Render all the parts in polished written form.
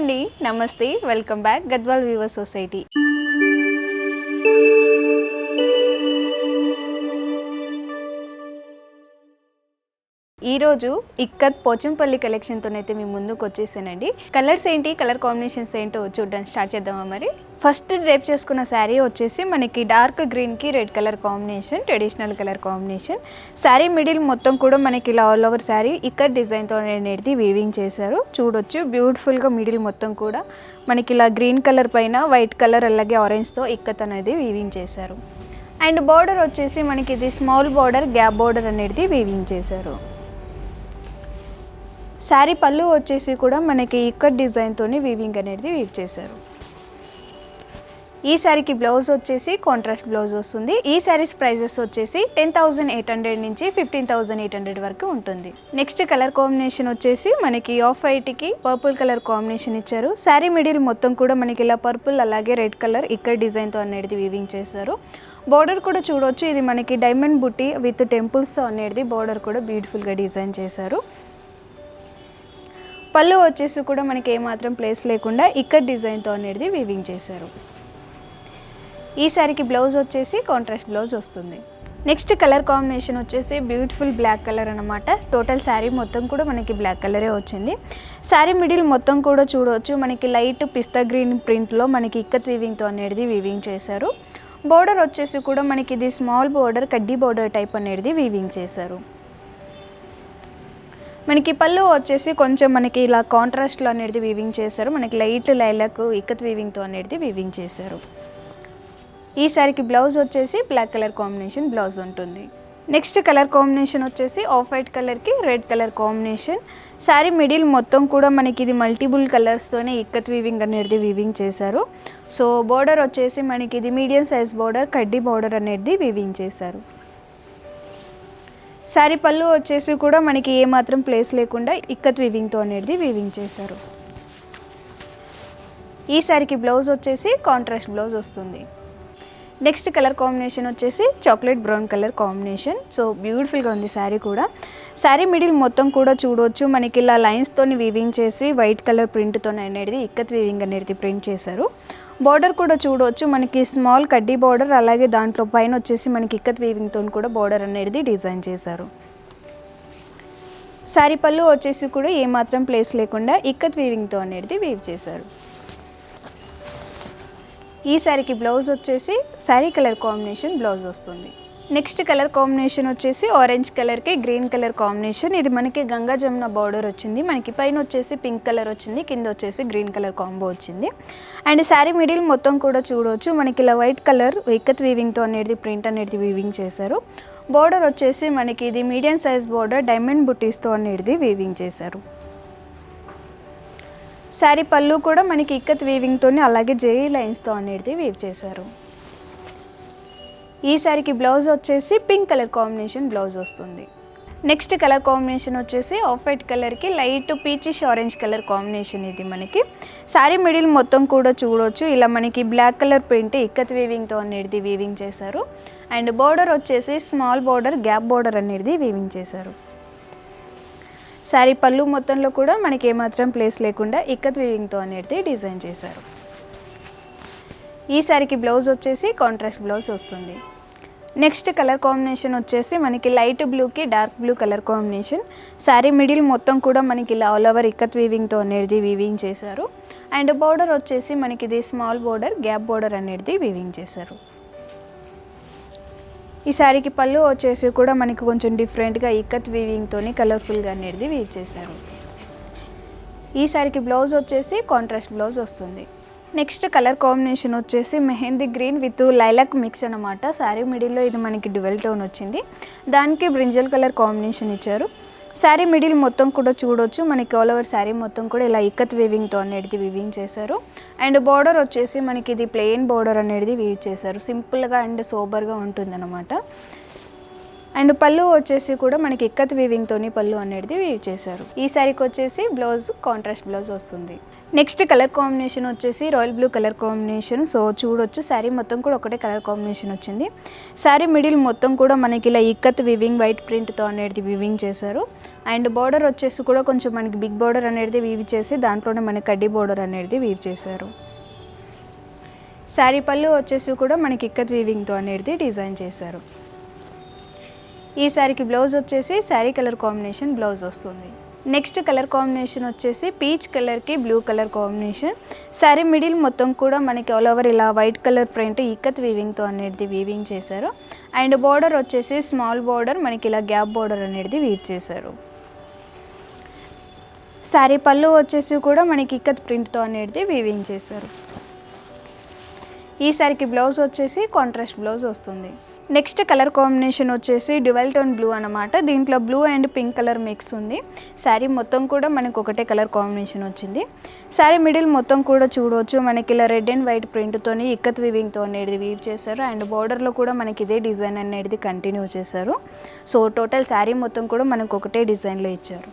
అండి, నమస్తే, welcome back Gadwal weaver society. ఈరోజు ఇక్కత్ పోచంపల్లి కలెక్షన్తోనైతే మీ ముందుకు వచ్చేసానండి. కలర్స్ ఏంటి, కలర్ కాంబినేషన్స్ ఏంటో చూడడానికి స్టార్ట్ చేద్దామా మరి. ఫస్ట్ డ్రేప్ చేసుకున్న శారీ వచ్చేసి మనకి డార్క్ గ్రీన్కి red colour combination, traditional colour combination. Sari middle మొత్తం కూడా మనకి ఇలా ఆల్ ఓవర్ శారీ ఇక్కత్ డిజైన్తో అనేది వీవింగ్ చేశారు. చూడొచ్చు బ్యూటిఫుల్గా మిడిల్ మొత్తం కూడా మనకి ఇలా గ్రీన్ కలర్ పైన వైట్ కలర్ అలాగే ఆరెంజ్తో ఇక్కత్ అనేది వీవింగ్ చేశారు. అండ్ బార్డర్ వచ్చేసి మనకి ఇది స్మాల్ బార్డర్, గ్యాప్ బార్డర్ అనేది వీవింగ్ చేశారు. శారీ పళ్ళు వచ్చేసి కూడా మనకి ఇక్కత్ డిజైన్తోని వీవింగ్ అనేది వీవ్ చేశారు. ఈ శారీకి బ్లౌజ్ వచ్చేసి కాంట్రాస్ట్ బ్లౌజ్ వస్తుంది. ఈ శారీస్ ప్రైజెస్ వచ్చేసి 10,800 నుంచి 15,800 వరకు ఉంటుంది. నెక్స్ట్ కలర్ కాంబినేషన్ వచ్చేసి మనకి ఆఫ్ వైట్కి పర్పుల్ కలర్ కాంబినేషన్ ఇచ్చారు. శారీ మిడిల్ మొత్తం కూడా మనకి ఇలా పర్పుల్ అలాగే రెడ్ కలర్ ఇక్కత్ డిజైన్తో అనేది వీవింగ్ చేశారు. బార్డర్ కూడా చూడవచ్చు, ఇది మనకి డైమండ్ బుట్టి విత్ టెంపుల్స్తో అనేది బార్డర్ కూడా బ్యూటిఫుల్గా డిజైన్ చేశారు. పళ్ళు వచ్చేసి కూడా మనకి ఏమాత్రం ప్లేస్ లేకుండా ఇక్కత్ డిజైన్తో అనేది వీవింగ్ చేశారు. ఈ శారీకి బ్లౌజ్ వచ్చేసి కాంట్రాస్ట్ బ్లౌజ్ వస్తుంది. నెక్స్ట్ కలర్ కాంబినేషన్ వచ్చేసి బ్యూటిఫుల్ బ్లాక్ కలర్ అనమాట. టోటల్ శారీ మొత్తం కూడా మనకి బ్లాక్ కలరే వచ్చింది. శారీ మిడిల్ మొత్తం కూడా చూడవచ్చు మనకి లైట్ పిస్తా గ్రీన్ ప్రింట్లో మనకి ఇక్కత్ వీవింగ్తో అనేది వీవింగ్ చేశారు. బోర్డర్ వచ్చేసి కూడా మనకి ఇది స్మాల్ బోర్డర్, కడ్డీ బోర్డర్ టైప్ అనేది వీవింగ్ చేశారు. మనకి పళ్ళు వచ్చేసి కొంచెం మనకి ఇలా కాంట్రాస్ట్లో అనేది వీవింగ్ చేశారు. మనకి లైట్ లైలాక్ ఇక్కత్ వీవింగ్తో అనేది వీవింగ్ చేశారు. ఈ శారీకి బ్లౌజ్ వచ్చేసి బ్లాక్ కలర్ కాంబినేషన్ బ్లౌజ్ ఉంటుంది. నెక్స్ట్ కలర్ కాంబినేషన్ వచ్చేసి ఆఫ్ వైట్ కలర్కి red colour combination. Sari middle మొత్తం కూడా మనకి ఇది మల్టిపుల్ కలర్స్తోనే ఇక్కత్ వీవింగ్ అనేది వీవింగ్ చేశారు. సో బోర్డర్ వచ్చేసి మనకి ఇది మీడియం సైజ్ బోర్డర్, కడ్డీ బోర్డర్ అనేది వీవింగ్ చేశారు. శారీ పళ్ళు వచ్చేసి కూడా మనకి ఏమాత్రం ప్లేస్ లేకుండా ఇక్కత్ వీవింగ్తో అనేది వీవింగ్ చేశారు. ఈ శారీకి బ్లౌజ్ వచ్చేసి కాంట్రాస్ట్ బ్లౌజ్ వస్తుంది. నెక్స్ట్ కలర్ కాంబినేషన్ వచ్చేసి chocolate brown colour combination. So బ్యూటిఫుల్గా ఉంది శారీ కూడా. శారీ మిడిల్ మొత్తం కూడా చూడవచ్చు మనకి ఇలా లైన్స్తోని వీవింగ్ చేసి వైట్ కలర్ ప్రింట్తో అనేది ఇక్కత్ వీవింగ్ అనేది ప్రింట్ చేశారు. బార్డర్ కూడా చూడవచ్చు మనకి స్మాల్ కడ్డీ బార్డర్, అలాగే దాంట్లో పైన వచ్చేసి మనకి ఇక్కత్ వీవింగ్తో కూడా బార్డర్ అనేది డిజైన్ చేశారు. శారీ పళ్ళు వచ్చేసి కూడా ఏమాత్రం ప్లేస్ లేకుండా ఇక్కత్ వీవింగ్తో అనేది వీవ్ చేశారు. ఈ శారీకి బ్లౌజ్ వచ్చేసి శారీ కలర్ కాంబినేషన్ బ్లౌజ్ వస్తుంది. నెక్స్ట్ కలర్ కాంబినేషన్ వచ్చేసి ఆరెంజ్ కలర్కి గ్రీన్ కలర్ కాంబినేషన్. ఇది మనకి గంగా జమున బార్డర్ వచ్చింది. మనకి పైన వచ్చేసి పింక్ కలర్ వచ్చింది, కింద వచ్చేసి గ్రీన్ కలర్ కాంబో వచ్చింది. అండ్ శారీ మిడిల్ మొత్తం కూడా చూడవచ్చు మనకి ఇలా వైట్ కలర్ ఇక్కత్ వీవింగ్తో అనేది ప్రింట్ అనేది వీవింగ్ చేశారు. బార్డర్ వచ్చేసి మనకి ఇది మీడియం సైజ్ బార్డర్, డైమండ్ బుట్టీస్తో అనేది వీవింగ్ చేశారు. శారీ పళ్ళు కూడా మనకి ఇక్కత్ వీవింగ్తో అలాగే జెరీ లైన్స్తో అనేది వీవ్ చేశారు. ఈ శారీకి బ్లౌజ్ వచ్చేసి పింక్ కలర్ కాంబినేషన్ బ్లౌజ్ వస్తుంది. నెక్స్ట్ కలర్ కాంబినేషన్ వచ్చేసి ఆఫ్ వైట్ కలర్కి light peachish orange colour combination. ఇది మనకి శారీ మిడిల్ మొత్తం కూడా చూడవచ్చు ఇలా మనకి బ్లాక్ కలర్ ప్రింట్ ఇక్కత్ వీవింగ్తో అనేది వీవింగ్ చేశారు. అండ్ బార్డర్ వచ్చేసి స్మాల్ బార్డర్, గ్యాప్ బార్డర్ అనేది వీవింగ్ చేశారు. శారీ పళ్ళు మొత్తంలో కూడా మనకి ఏమాత్రం ప్లేస్ లేకుండా ఇక్కత్ వీవింగ్తో అనేది డిజైన్ చేశారు. ఈ శారీకి బ్లౌజ్ వచ్చేసి కాంట్రాస్ట్ బ్లౌజ్ వస్తుంది. నెక్స్ట్ కలర్ కాంబినేషన్ వచ్చేసి మనకి లైట్ బ్లూకి dark blue colour combination. Sari middle మొత్తం కూడా మనకి ఇలా ఆల్ ఓవర్ ఇక్కత్ వీవింగ్తో అనేది వీవింగ్ చేశారు. అండ్ బార్డర్ వచ్చేసి మనకి ఇది స్మాల్ బార్డర్, గ్యాప్ బార్డర్ అనేది వీవింగ్ చేశారు. ఈ శారీకి పళ్ళు వచ్చేసి కూడా మనకి కొంచెం డిఫరెంట్గా ఇక్కత్ వీవింగ్తో కలర్ఫుల్గా అనేది వీవ్ చేశారు. ఈ శారీకి బ్లౌజ్ వచ్చేసి కాంట్రాస్ట్ బ్లౌజ్ వస్తుంది. నెక్స్ట్ కలర్ కాంబినేషన్ వచ్చేసి mehndi green with lilac mix అనమాట. శారీ మిడిల్లో ఇది మనకి డ్యువెల్ టోన్ వచ్చింది, దానికి బ్రింజల్ కలర్ కాంబినేషన్ ఇచ్చారు. శారీ మిడిల్ మొత్తం కూడా చూడవచ్చు మనకి ఆల్ ఓవర్ శారీ మొత్తం కూడా ఇలా ఇక్కత్ వీవింగ్తో అనేది వీవింగ్ చేశారు. అండ్ బార్డర్ వచ్చేసి మనకి ఇది ప్లెయిన్ బార్డర్ అనేది వీవ్ చేశారు. సింపుల్గా అండ్ సోబర్గా ఉంటుందన్నమాట. అండ్ పళ్ళు వచ్చేసి కూడా మనకి ఇక్కత్ వీవింగ్ తోని పళ్ళు అనేది వీవ్ చేశారు. ఈ శారీకి వచ్చేసి బ్లౌజ్ కాంట్రాస్ట్ బ్లౌజ్ వస్తుంది. నెక్స్ట్ కలర్ కాంబినేషన్ వచ్చేసి royal blue colour combination. So చూడొచ్చు శారీ మొత్తం కూడా ఒకటే కలర్ కాంబినేషన్ వచ్చింది. శారీ మిడిల్ మొత్తం కూడా మనకి ఇలా ఇక్కత్ వీవింగ్ వైట్ ప్రింట్తో అనేది వీవింగ్ చేశారు. అండ్ బార్డర్ వచ్చేసి కూడా కొంచెం మనకి బిగ్ బార్డర్ అనేది వీవ్ చేసి దాంట్లోనే మనకి కడ్డీ బార్డర్ అనేది వీవ్ చేశారు. శారీ పళ్ళు వచ్చేసి కూడా మనకి ఇక్కత్ వీవింగ్తో అనేది డిజైన్ చేశారు. ఈ శారీకి బ్లౌజ్ వచ్చేసి శారీ కలర్ కాంబినేషన్ బ్లౌజ్ వస్తుంది. నెక్స్ట్ కలర్ కాంబినేషన్ వచ్చేసి పీచ్ కలర్కి blue colour combination. Sari middle మొత్తం కూడా మనకి ఆల్ ఓవర్ ఇలా వైట్ కలర్ ప్రింట్ ఇక్కత్ వీవింగ్తో అనేది వీవింగ్ చేశారు. అండ్ బార్డర్ వచ్చేసి స్మాల్ బార్డర్ మనకి ఇలా గ్యాప్ బార్డర్ అనేది వీవ్ చేశారు. శారీ పళ్ళు వచ్చేసి కూడా మనకి ఇక్కత్ ప్రింట్తో అనేది వీవింగ్ చేశారు. ఈ శారీకి బ్లౌజ్ వచ్చేసి కాంట్రాస్ట్ బ్లౌజ్ వస్తుంది. నెక్స్ట్ కలర్ కాంబినేషన్ వచ్చేసి డ్యువల్ టోన్ బ్లూ అనమాట. దీంట్లో blue and pink colour mix ఉంది. శారీ మొత్తం కూడా మనకు ఒకటే కలర్ కాంబినేషన్ వచ్చింది. శారీ మిడిల్ మొత్తం కూడా చూడవచ్చు మనకి ఇలా రెడ్ అండ్ వైట్ ప్రింట్తోని ఇక్కత్ వీవింగ్తో అనేది వీవ్ చేశారు. అండ్ బార్డర్లో కూడా మనకి ఇదే డిజైన్ అనేది కంటిన్యూ చేశారు. సో టోటల్ శారీ మొత్తం కూడా మనకు ఒకటే డిజైన్లో ఇచ్చారు.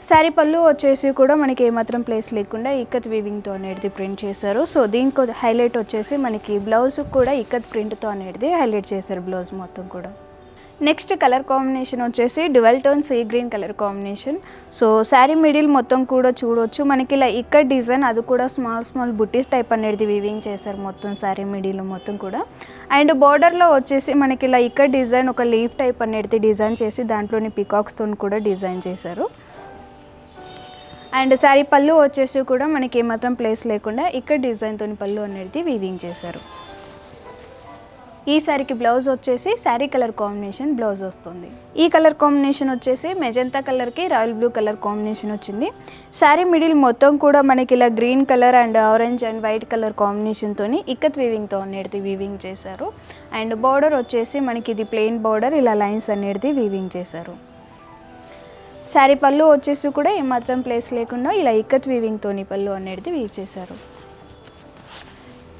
శారీ పళ్ళు వచ్చేసి కూడా మనకి ఏమాత్రం ప్లేస్ లేకుండా ఇక్కత్ వీవింగ్తో అనేది ప్రింట్ చేశారు. సో దీనికి హైలైట్ వచ్చేసి మనకి బ్లౌజ్ కూడా ఇక్కత్ ప్రింట్తో అనేది హైలైట్ చేశారు బ్లౌజ్ మొత్తం కూడా. నెక్స్ట్ కలర్ కాంబినేషన్ వచ్చేసి dual tone sea green colour combination. So sari middle మొత్తం కూడా చూడవచ్చు మనకి ఇలా ఇక్కత్ డిజైన్ అది కూడా స్మాల్ బుట్టీస్ టైప్ అనేది వీవింగ్ చేశారు మొత్తం శారీ మిడిల్ మొత్తం కూడా. అండ్ బార్డర్లో వచ్చేసి మనకి ఇలా ఇక్కత్ డిజైన్ ఒక లీఫ్ టైప్ అనేది డిజైన్ చేసి దాంట్లోని పికాక్స్తో కూడా డిజైన్ చేశారు. అండ్ శారీ పళ్ళు వచ్చేసి కూడా మనకి ఏమాత్రం ప్లేస్ లేకుండా ఇక్కడ డిజైన్తో పళ్ళు అనేది వీవింగ్ చేశారు. ఈ శారీకి బ్లౌజ్ వచ్చేసి శారీ కలర్ కాంబినేషన్ బ్లౌజ్ వస్తుంది. ఈ కలర్ కాంబినేషన్ వచ్చేసి మెజంతా కలర్కి రాయల్ బ్లూ కలర్ కాంబినేషన్ వచ్చింది. శారీ మిడిల్ మొత్తం కూడా మనకి ఇలా green colour and orange and white colour కాంబినేషన్తో ఇక్కత్ వీవింగ్తో అనేది వీవింగ్ చేశారు. అండ్ బార్డర్ వచ్చేసి మనకి ఇది ప్లెయిన్ బార్డర్ ఇలా లైన్స్ అనేది వీవింగ్ చేశారు. శారీ పళ్ళు వచ్చేసి కూడా ఏమాత్రం ప్లేస్ లేకుండా ఇలా ఇక్కత్ వీవింగ్తో పళ్ళు అనేది వీవ్ చేశారు.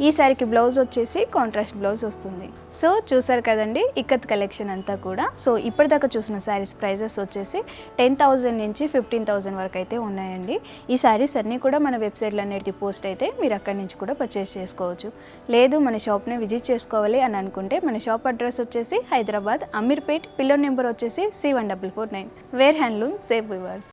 ఈ శారీకి బ్లౌజ్ వచ్చేసి కాంట్రాస్ట్ బ్లౌజ్ వస్తుంది. సో చూసారు కదండి ఇక్కత్ కలెక్షన్ అంతా కూడా. సో ఇప్పటిదాకా చూసిన శారీస్ ప్రైజెస్ వచ్చేసి 10,000 నుంచి 15,000 వరకు అయితే ఉన్నాయండి. ఈ శారీస్ అన్నీ కూడా మన వెబ్సైట్లో అనేది పోస్ట్ అయితే మీరు అక్కడి నుంచి కూడా పర్చేస్ చేసుకోవచ్చు. లేదు మన షాప్ని విజిట్ చేసుకోవాలి అని అనుకుంటే మన షాప్ అడ్రస్ వచ్చేసి హైదరాబాద్ అమీర్పేట్, పిల్లర్ నెంబర్ వచ్చేసి C1449. Wear handloom save viewers.